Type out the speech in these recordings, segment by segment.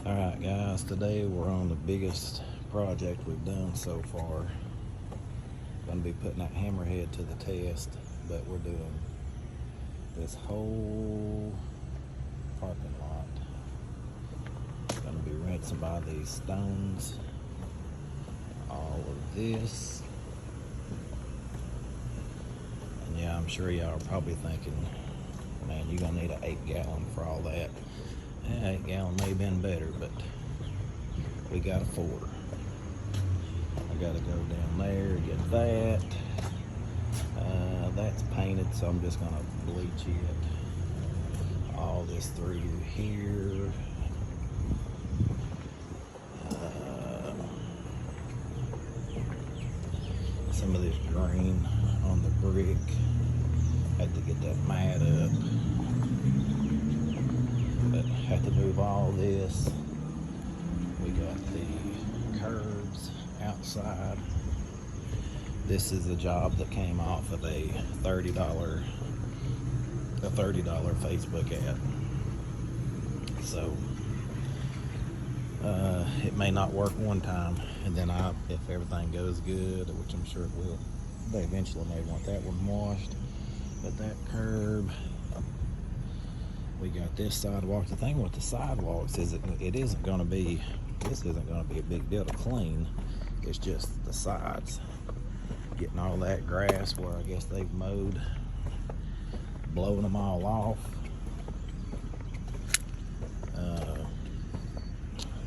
Alright guys, today we're on the biggest project we've done so far. Gonna be putting that hammerhead to the test, but we're doing this whole parking lot. Gonna be rinsing by these stones, all of this. And yeah, I'm sure y'all are probably thinking, man, you're gonna need an 8-gallon for all that. 8-gallon may have been better, but we got a 4. I gotta go down there, get that. That's painted, so I'm just gonna bleach it. All this through here. Some of this green on the brick. Had to get that mat up. But have to move all this. We got the curbs outside. This is a job that came off of a $30 Facebook ad. So it may not work one time, and then if everything goes good, which I'm sure it will, they eventually may want that one washed. But that curb. We got this sidewalk. The thing with the sidewalks is this isn't going to be a big deal to clean. It's just the sides. Getting all that grass where I guess they've mowed, blowing them all off,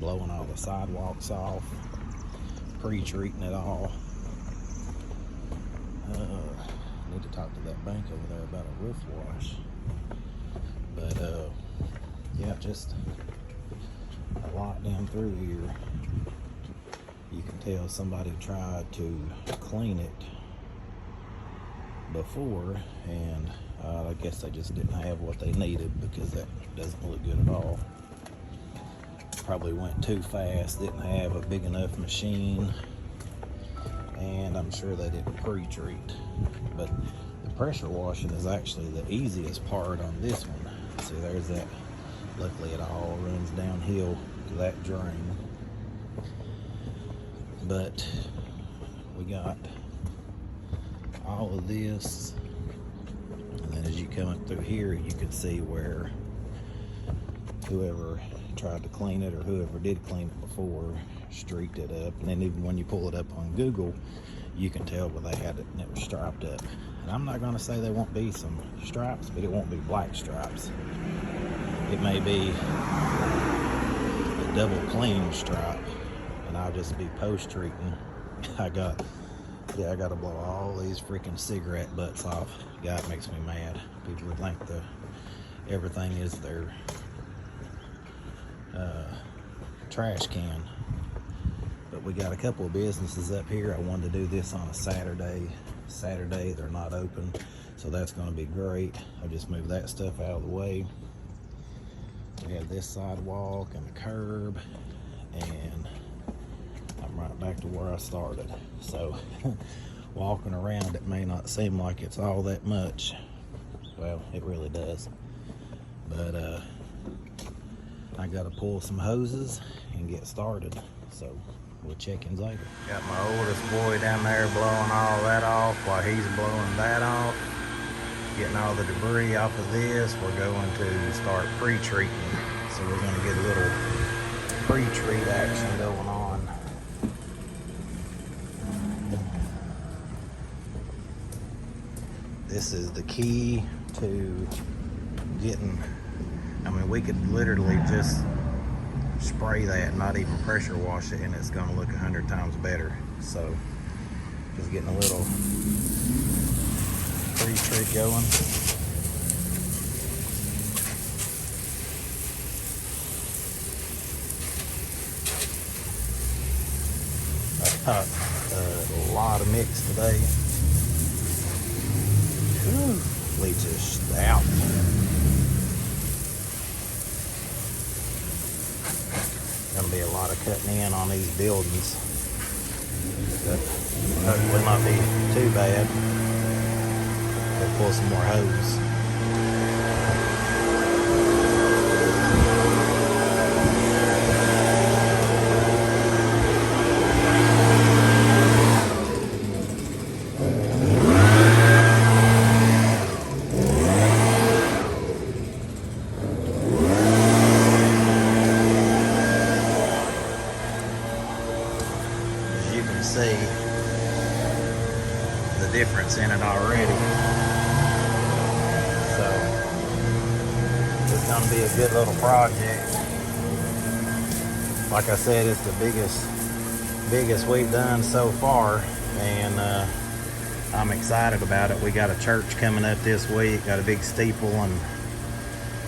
blowing all the sidewalks off, pre-treating it all. Need to talk to that bank over there about a roof wash. But yeah, just a lot down through here. You can tell somebody tried to clean it before, and I guess they just didn't have what they needed, because that doesn't look good at all. Probably went too fast, didn't have a big enough machine, and I'm sure they didn't pre-treat. But the pressure washing is actually the easiest part on this one. See, there's that. Luckily it all runs downhill to that drain. But we got all of this, and then as you come up through here, you can see where whoever tried to clean it, or whoever did clean it before, streaked it up. And then even when you pull it up on Google, you can tell where they had it and it was striped up. And I'm not going to say there won't be some stripes, but it won't be black stripes. It may be a double clean stripe, and I'll just be post-treating. I got to blow all these freaking cigarette butts off. God, it makes me mad. People would think everything is their trash can. But we got a couple of businesses up here. I wanted to do this on a Saturday. Saturday they're not open, so that's going to be great. I'll just move that stuff out of the way. We have this sidewalk and the curb, and I'm right back to where I started. So walking around, it may not seem like it's all that much. Well, it really does. But I got to pull some hoses and get started. So we'll check in later. Got my oldest boy down there blowing all that off while he's blowing that off. Getting all the debris off of this. We're going to start pre-treating. So we're going to get a little pre-treat action going on. This is the key to getting, I mean, we could literally just spray that, not even pressure wash it, and it's going to look 100 times better. So just getting a little pre-treat going. A lot of mix today. Whew, bleach is out. Gonna be a lot of cutting in on these buildings. But hopefully not be too bad. We'll pull some more hose. difference in it already. So it's going to be a good little project. Like I said, it's the biggest we've done so far, and I'm excited about it. We got a church coming up this week, got a big steeple and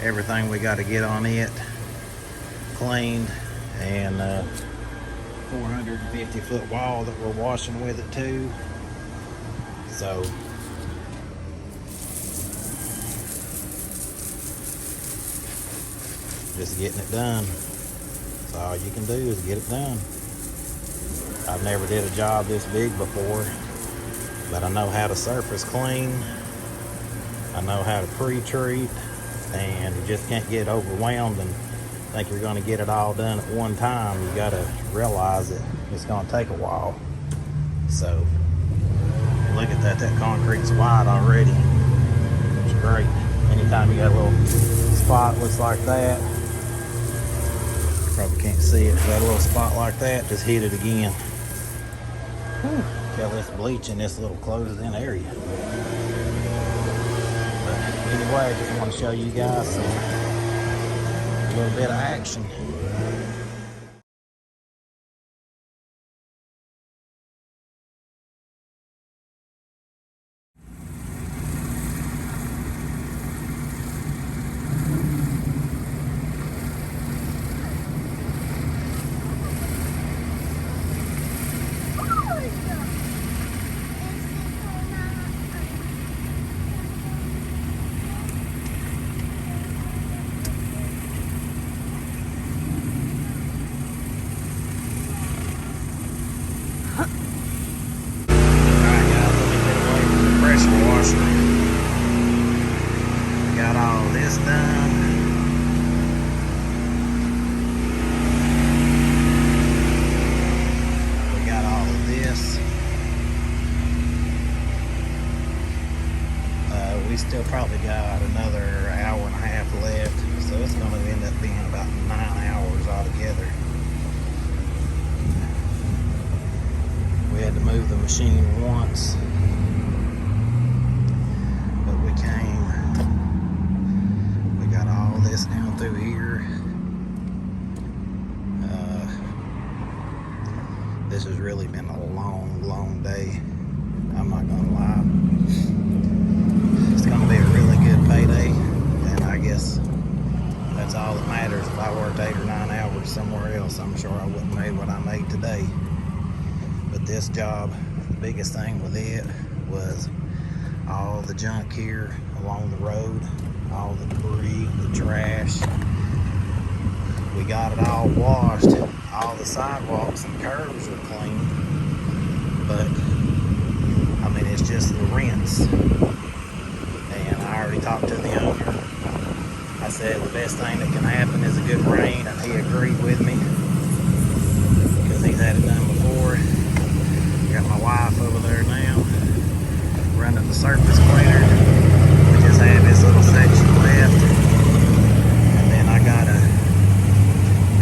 everything we got to get on it cleaned, and 450-foot wall that we're washing with it too. So just getting it done. So all you can do is get it done. I've never did a job this big before, but I know how to surface clean. I know how to pre-treat, and you just can't get overwhelmed and think you're going to get it all done at one time. You got to realize that it's going to take a while. So look at that concrete's white already. It's great. Anytime you got a little spot looks like that, probably can't see it, got a little spot like that, just hit it again. Tell this bleach in this little closed in area. But anyway, I just want to show you guys a little bit of action. Got all this done. We got all of this. We still probably got another hour and a half left, so it's going to end up being about 9 hours altogether. We had to move the machine once. This down through here. This has really been a long day. I'm not gonna lie. It's gonna be a really good payday, and I guess that's all that matters. If I worked 8 or 9 hours somewhere else, I'm sure I wouldn't have made what I made today. But this job, the biggest thing with it was all the junk here along the road, all the debris, the trash. We got it all washed. All the sidewalks and curbs are clean. But, I mean, it's just the rinse. And I already talked to the owner. I said the best thing that can happen is a good rain, and he agreed with me. Because he's had it done before. Got my wife over there now, running the surface cleaner. We just have this little section left, and then I gotta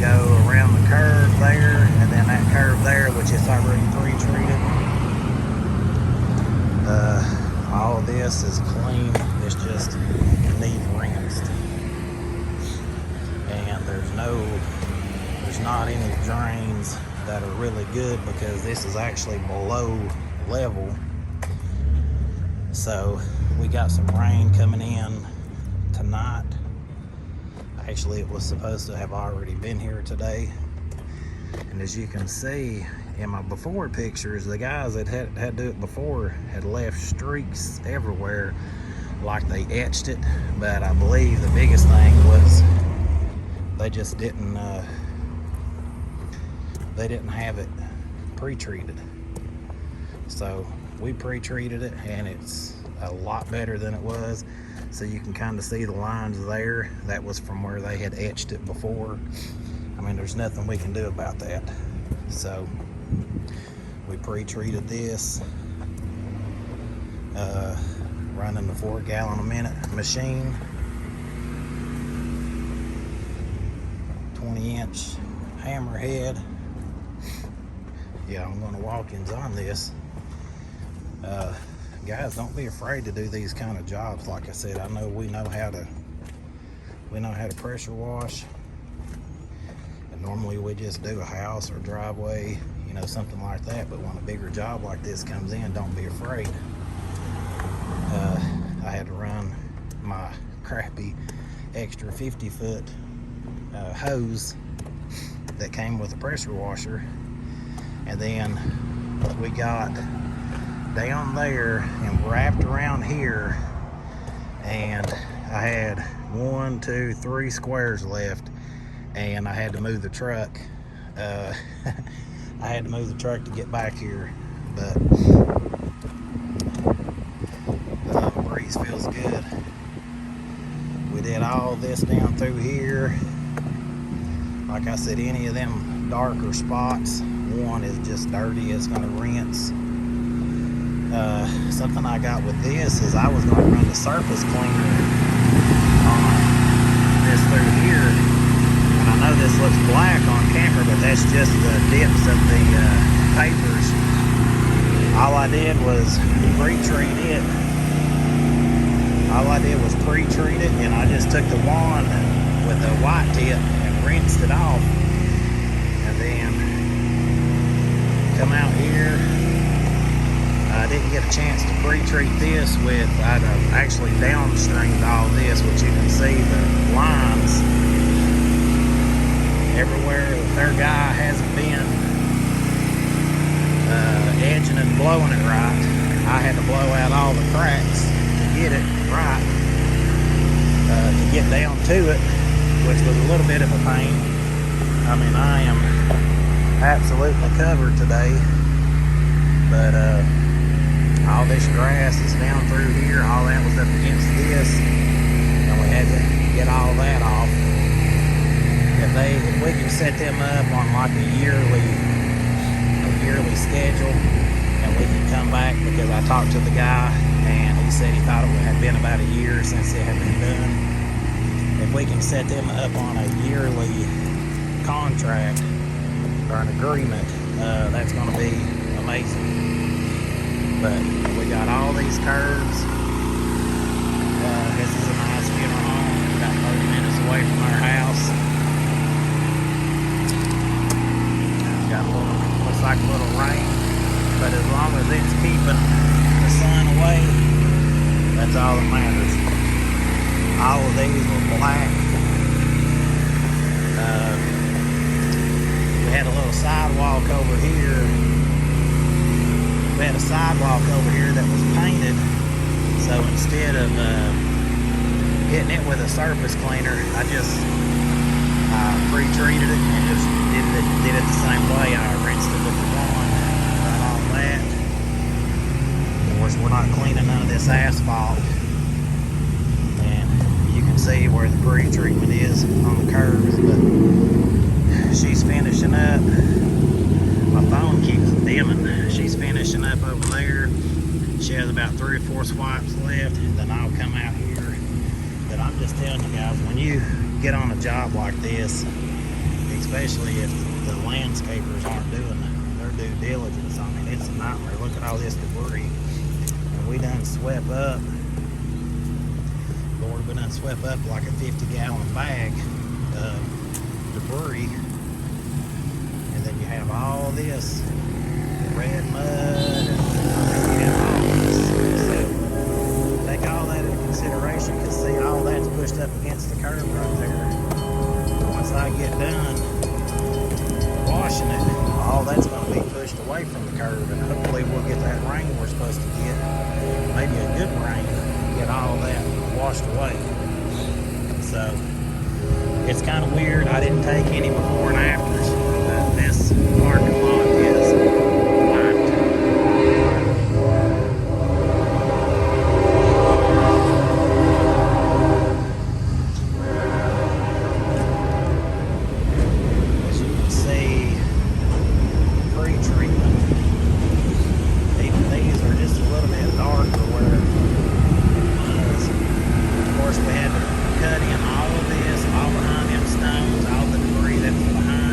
go around the curve there, and then that curve there, which is already pre-treated. All this is clean. It's just needs rinsed, and there's not any drains that are really good because this is actually below level. So we got some rain coming in tonight. Actually, it was supposed to have already been here today. And as you can see in my before pictures, the guys that had to do it before had left streaks everywhere like they etched it. But I believe the biggest thing was they just didn't have it pre-treated. So we pre-treated it, and it's a lot better than it was. So you can kind of see the lines there. That was from where they had etched it before. I mean, there's nothing we can do about that. So we pre-treated this, running the 4 gallon a minute machine, 20-inch hammerhead. Yeah, I'm going to walk-ins on this. guys, don't be afraid to do these kind of jobs. Like I said, I know we know how to pressure wash, and normally we just do a house or driveway, you know, something like that. But when a bigger job like this comes in, don't be afraid. I had to run my crappy extra 50-foot hose that came with a pressure washer, and then we got down there and wrapped around here, and I had 1, 2, 3 squares left, and I had to move the truck. I had to move the truck to get back here, but the breeze feels good. We did all this down through here. Like I said, any of them darker spots, one is just dirty, it's going to rinse. Something I got with this is I was going to run the surface cleaner on this through here, and I know this looks black on camera, but that's just the dips of the papers. All I did was pre-treat it. And I just took the wand with the white tip and rinsed it off, and then come out here. I didn't get a chance to pre-treat this with, I'd actually downstreamed all this, which you can see the lines everywhere. Their guy hasn't been edging and blowing it right. I had to blow out all the cracks to get it right, to get down to it, which was a little bit of a pain. I mean, I am absolutely covered today, but all this grass is down through here. All that was up against this, and we had to get all that off. If we can set them up on like a yearly schedule, and we can come back, because I talked to the guy and he said he thought it had been about a year since it had been done. If we can set them up on a yearly contract or an agreement, that's going to be amazing. But we got all these curves. This is a nice funeral home, about 30 minutes away from our house. Got a little, looks like a little rain, but as long as it's keeping the sun away, that's all that matters. All of these were black. We had a little sidewalk over here. We had a sidewalk over here that was painted, so instead of hitting it with a surface cleaner, I pre-treated it and just did it the same way. I rinsed it with the wand, done all that. Of course, we're not cleaning none of this asphalt, and you can see where the pre-treatment is on the curves, but she's finishing up. My phone keeps dimming. She's finishing up over there. She has about 3 or 4 swipes left, then I'll come out here. But I'm just telling you guys, when you get on a job like this, especially if the landscapers aren't doing their due diligence, I mean, it's a nightmare. Look at all this debris. And we done swept up, Lord, we done swept up like a 50-gallon bag of debris. And then you have all this red mud, and you have all this. So take all that into consideration, because see, all that's pushed up against the curb right there. Once I get done washing it, all that's going to be pushed away from the curb, and hopefully we'll get that rain we're supposed to get, maybe a good rain, get all that washed away. So it's kind of weird. I didn't take any before and afters. This parking lot is white. As you can see, pre-treatment. Even these are just a little bit darker where it was. Of course, we had to cut in all of this, all behind them stones, all the debris that was behind.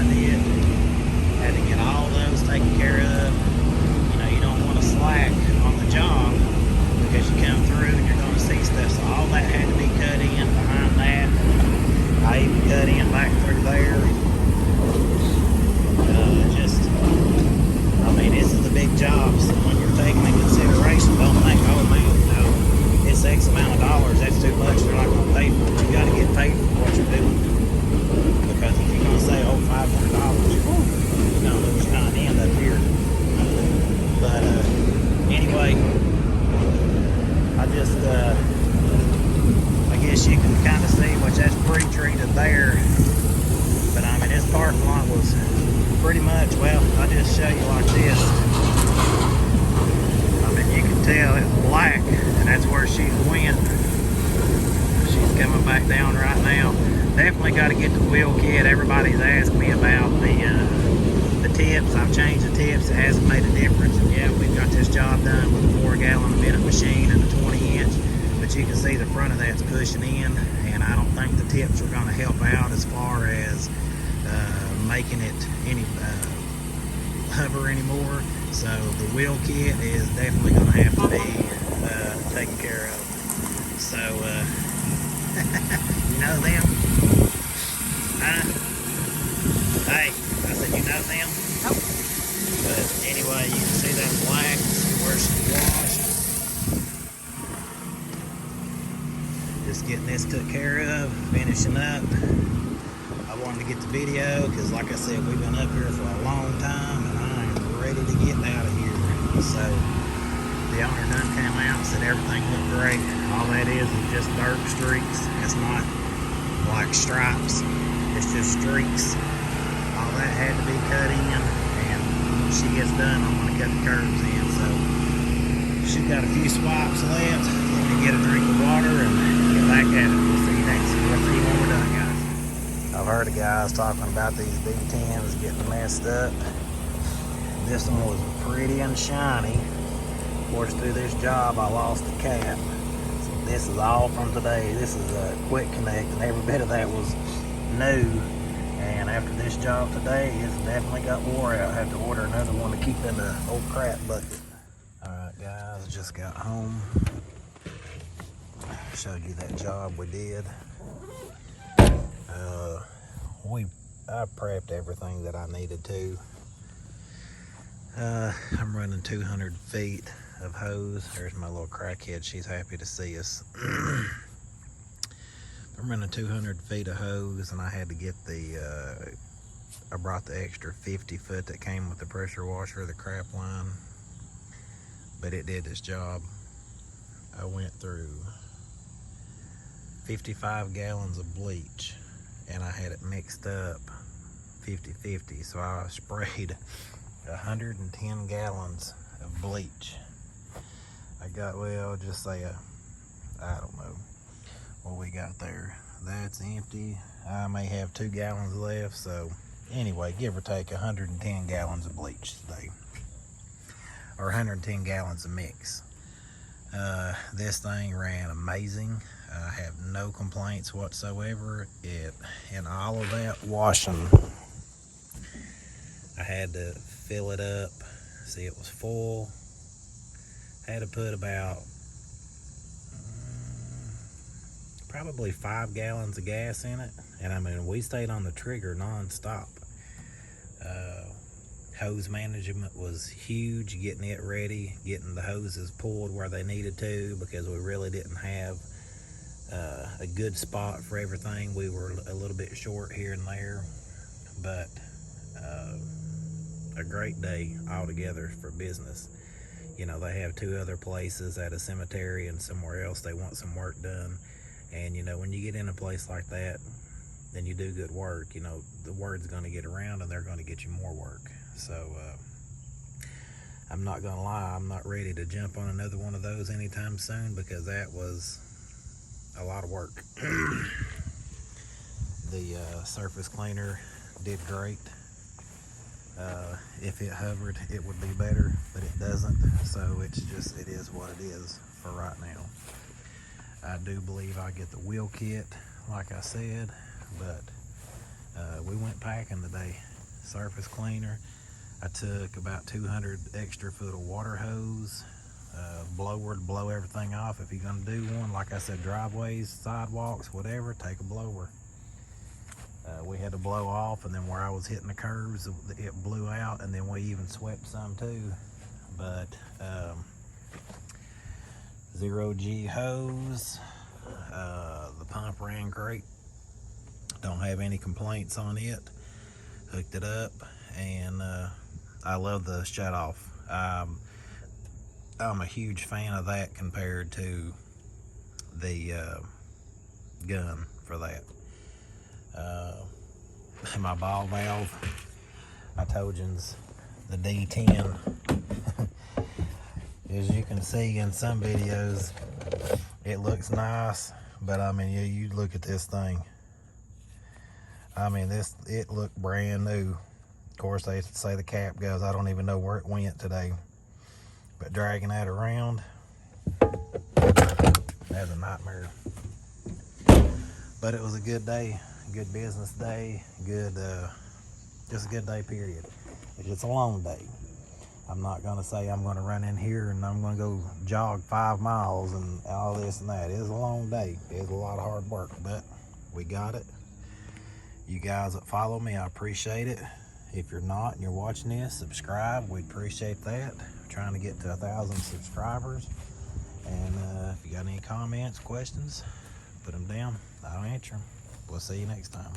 was pretty much, well, I'll just show you like this. I mean, you can tell it's black, and that's where she's went. She's coming back down right now. Definitely got to get the wheel kit. Everybody's asked me about the tips. I've changed the tips. It hasn't made a difference. And yeah, we've got this job done with a 4-gallon-a-minute machine and a 20-inch. But you can see the front of that's pushing in, and I don't think the tips are going to help out as far as making it any hover anymore. So the wheel kit is definitely going to have to be taken care of. So you know them? Hey, I said you know them? Nope. But anyway, you can see that black, see where she's washed. Just getting this took care of, finishing up. I wanted to get the video because, like I said, we've been up here for a long time, and I am ready to get out of here. So the owner done came out and said everything looked great. All that is just dirt streaks. It's not like stripes. It's just streaks. All that had to be cut in, and when she gets done, I'm going to cut the curves in. So she's got a few swipes left. Let me get a drink of water and get back at it. We'll see you when we're done, guys. I've heard of guys talking about these B10s getting messed up. This one was pretty and shiny. Of course, through this job, I lost the cap. So this is all from today. This is a quick connect, and every bit of that was new. And after this job today, it's definitely got wore out. I have to order another one to keep in the old crap bucket. Alright guys, just got home. Showed you that job we did. I prepped everything that I needed to. I'm running 200 feet of hose. There's my little crackhead. She's happy to see us. I'm running 200 feet of hose, and I had to get I brought the extra 50 foot that came with the pressure washer, the crap line, but it did its job. I went through 55 gallons of bleach, and I had it mixed up 50-50, so I sprayed 110 gallons of bleach. I got, well, just say I don't know what we got there. That's empty. I may have 2 gallons left, so anyway, give or take 110 gallons of bleach today, or 110 gallons of mix. This thing ran amazing. I have no complaints whatsoever. And all of that washing, I had to fill it up. See, it was full. Had to put about probably 5 gallons of gas in it. And I mean, we stayed on the trigger non-stop. Hose management was huge, getting it ready, getting the hoses pulled where they needed to, because we really didn't have a good spot for everything. We were a little bit short here and there, but a great day altogether for business. You know, they have 2 other places at a cemetery and somewhere else they want some work done. And you know, when you get in a place like that, then you do good work, you know, the word's going to get around and they're going to get you more work. So I'm not going to lie, I'm not ready to jump on another one of those anytime soon, because that was a lot of work. The surface cleaner did great. If it hovered, it would be better, but it doesn't. So it is what it is for right now. I do believe I get the wheel kit, like I said, but we went packing today. Surface cleaner. I took about 200 extra foot of water hose, blower to blow everything off. If you're gonna do one, like I said, driveways, sidewalks, whatever, take a blower. We had to blow off, and then where I was hitting the curves, it blew out, and then we even swept some too. But 0G hose, the pump ran great. Don't have any complaints on it. Hooked it up, and I love the shut off. I'm a huge fan of that compared to the gun for that. My ball valve, I told yous the D10. As you can see in some videos, it looks nice, but I mean, you look at this thing. I mean, it looked brand new. Of course, they say the cap goes. I don't even know where it went today. But dragging that around, that's a nightmare. But it was a good day, good business day, just a good day, period. It's just a long day. I'm not gonna say I'm gonna run in here and I'm gonna go jog 5 miles and all this and that. It was a long day. It was a lot of hard work, but we got it. You guys that follow me, I appreciate it. If you're not and you're watching this, subscribe. We'd appreciate that. We're trying to get to 1,000 subscribers. And if you got any comments, questions, put them down. I'll answer them. We'll see you next time.